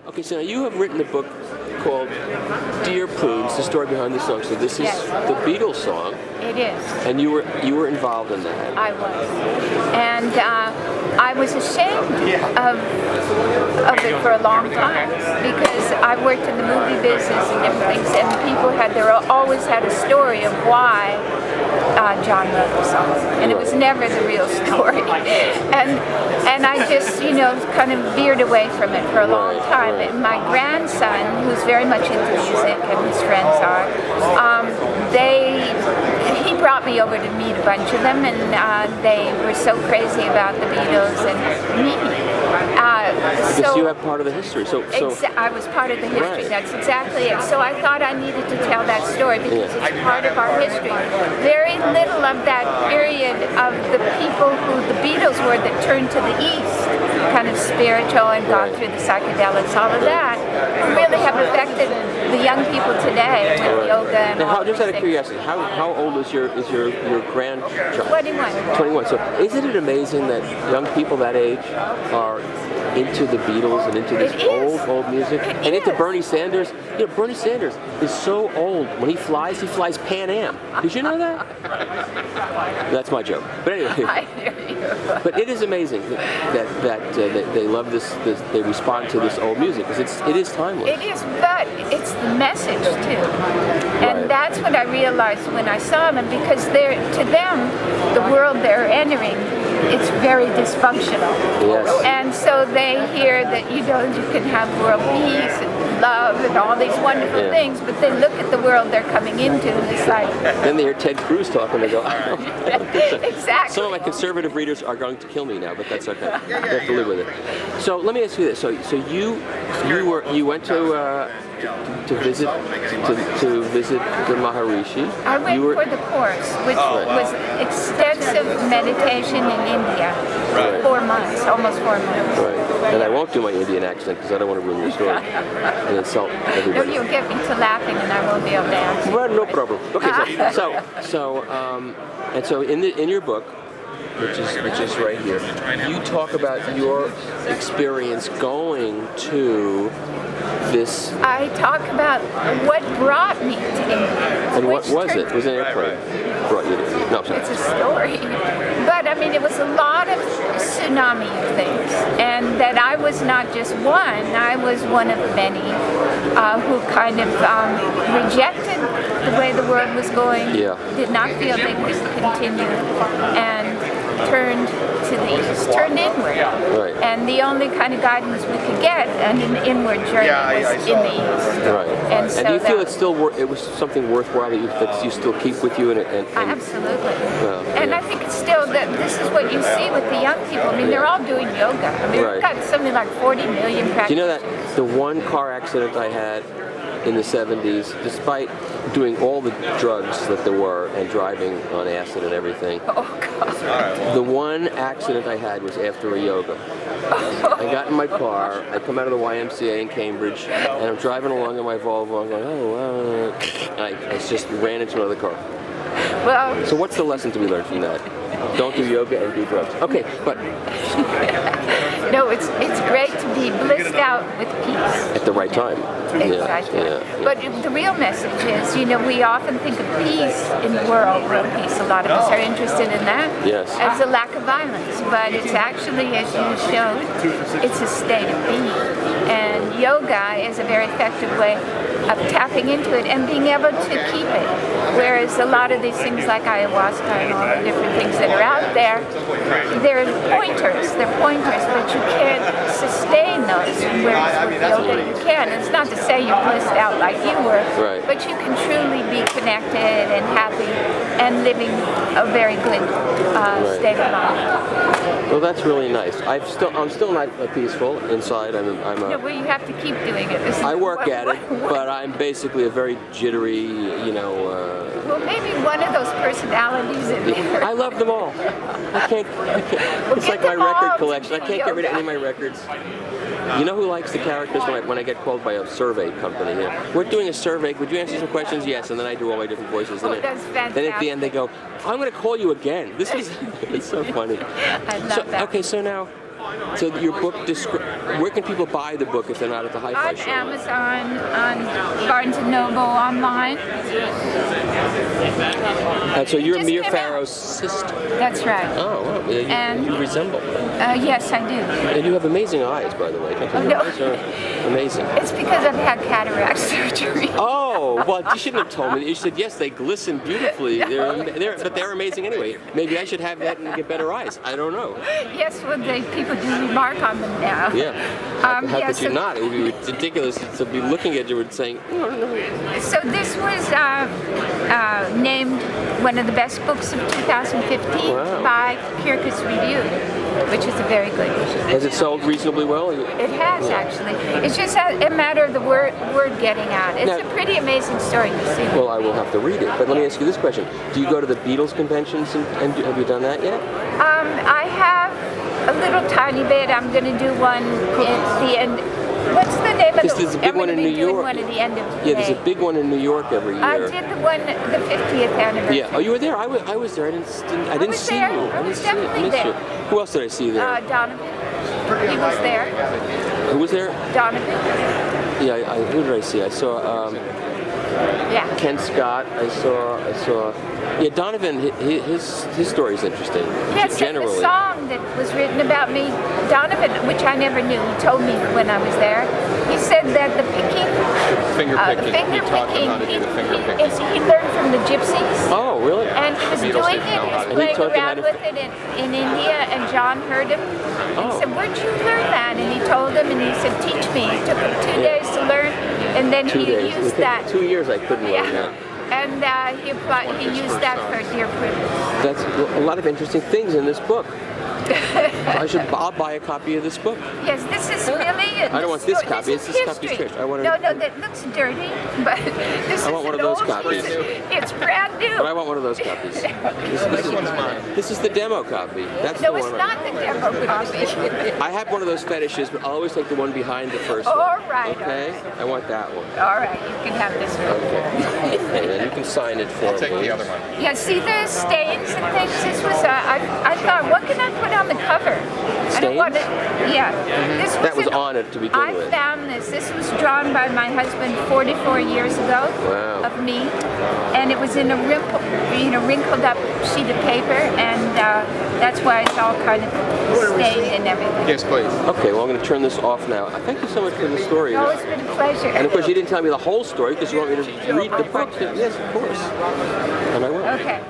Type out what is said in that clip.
Okay, so now you have written a book called Dear Prudence, the story behind the song. So this is the Beatles song. It is. And you were involved in that. I was. And I was ashamed of it for a long time because I worked in the movie business and different things, and people always had a story of why John wrote the song, and it was never the real story. And I just, kind of veered away from it for a long time. And my grandson, who's very much into music, and his friends are, he brought me over to meet a bunch of them, and they were so crazy about the Beatles and me. Because you have part of the history. I was part of the history. That's exactly it. So I thought I needed to tell that story because it's part of our history. Very little of that period of the people who the Beatles were that turned to the East, kind of spiritual and gone through the psychedelics, all of that, really have affected the young people today with yoga and all just out of things. curiosity, how old is your grandchild? 21. 21. So isn't it amazing that young people that age are into the Beatles and into this old music and into Bernie Sanders? Bernie Sanders is so old. When he flies Pan Am. Did you know that? That's my joke. But anyway. I hear you. But it is amazing that they love this. They respond to this old music because it is timeless. It is, but it's the message too, and that's what I realized when I saw them. Because to them, the world they're entering, it's very dysfunctional. Yes. And so they hear that you can have world peace and love and all these wonderful things, but they look at the world they're coming into and it's like. Then they hear Ted Cruz talk and they go, Exactly. Some of my conservative readers are going to kill me now, but that's okay. They have to live with it. So let me ask you this: so you went to visit the Maharishi. I went for the course, which was extensive meditation in India for 4 months, almost 4 months. Right. And I won't do my Indian accent because I don't want to ruin your story and insult everybody. No, you'll get me to laughing, and I won't be able to answer. Well, no problem. Okay, so in your book, which is right here, you talk about your experience going to this. I talk about what brought me to India. And what was it? It was an airplane brought you to India. No, sorry. It's a story. But I mean, it was a lot of tsunami of things. And that I was not just one, I was one of many who kind of rejected the way the world was going, did not feel they could continue, and turned to the east, turned inward. Right. And the only kind of guidance we could get on an inward journey was in the east. Right. And so do you feel it was something worthwhile that you still keep with you? Absolutely. And I think it's still that this is what you see with the young people. I mean, they're all doing yoga. I mean, we've got something like 40 million practitioners. Do you know that the one car accident I had in the 70s, despite doing all the drugs that there were and driving on acid and everything, the one accident I had was after a yoga. I got in my car, I come out of the YMCA in Cambridge, and I'm driving along in my Volvo, I'm going, I just ran into another car. Well, so what's the lesson to be learned from that? Don't do yoga and do drugs. Okay, but... No, it's great to be blissed out with peace. At the right time. Exactly. But the real message is, we often think of peace in the world, world peace. A lot of us are interested in that as a lack of violence. But it's actually, as you showed, it's a state of being. And yoga is a very effective way of tapping into it and being able to keep it. Whereas a lot of these things like ayahuasca and all the different things that are out there, they're pointers, but you can't sustain those. Whereas with yoga you can. And it's not to say you're blissed out like you were, but you can truly be connected and happy and living a very good state of mind. Well, that's really nice. I'm still not peaceful inside. No, well, you have to keep doing it. I work at it, but I'm basically a very jittery, Well, maybe one of those personalities in there. I love them all. I can't. It's like my record collection. I can't get rid of any of my records. You know who likes the characters when I get called by a survey company? We're doing a survey. Would you answer some questions? Yes. And then I do all my different voices. That's fantastic. Then at the end they go, I'm going to call you again. It's so funny. I love that. Okay, so now, So your book, where can people buy the book if they're not at the Hi-Fi On show? Amazon, on Barnes & Noble, online. And so you're Mia Farrow's sister. That's right. Oh, wow. You resemble her. Yes, I do. And you have amazing eyes, by the way. Your eyes are amazing. It's because I've had cataract surgery. Oh, well, you shouldn't have told me. You said, yes, they glisten beautifully. But they're amazing anyway. Maybe I should have that and get better eyes. I don't know. Yes, well, people do remark on them now. Yeah. How could you not? It would be ridiculous to be looking at you and saying, no. So this was named one of the best books of 2015 by Kirkus Review, which is a very good. Has it sold reasonably well? It has, actually. It's just a matter of the word getting out. It's a pretty amazing story to see. Well, I will have to read it. But let me ask you this question. Do you go to the Beatles conventions and have you done that yet? I have a little tiny bit. I'm going to do one at the end. What's the name of the? There's a big one in New York. One at the end of May. There's a big one in New York every year. I did the 50th anniversary. Yeah. Oh, you were there. I was there. I didn't see you. I was definitely there. Who else did I see there? Donovan. He was there. Who was there? Donovan. Yeah. Who did I see? I saw. Ken Scott. I saw. Yeah, Donovan. His story is interesting. Yes, generally. the song that was written about me, Donovan, which I never knew. He told me when I was there. He said that the picking, finger picking. He taught them how to do the finger picking. He learned from the gypsies. Oh, really? And he was doing it. He was playing around with it in India, and John heard him. And he said, "Where'd you learn that?" And he told him, and he said, "Teach me." It took him 2 days to learn, and then he used that. 2 years I couldn't learn that. And he used that for Dear Prudence. That's a lot of interesting things in this book. I'll buy a copy of this book. Yes, this is really. I don't want this copy. This copy's trash. No, that looks dirty, but this I want one of those copies. It's brand new. But I want one of those copies. This one's mine. This is the demo copy. That's no, the it's one. not the demo copy. I have one of those fetishes, but I'll always take the one behind the first one. All right. Okay? I want that one. All right, you can have this one. Okay. And then you can sign it for me. I'll take the other one. Yeah, see the stains and things? This was, I thought, what can I put on the cover? Stains? I don't want it. Yeah. This That was on it to begin with. I found this. This was drawn by my husband 44 years ago of me, and it was in a wrinkled up sheet of paper, and that's why it's all kind of stained and everything. Yes, please. Okay, well I'm going to turn this off now. Thank you so much for the story. Oh, it's been a pleasure. And of course you didn't tell me the whole story because you want me to read the book. Yes, of course. And I will. Okay.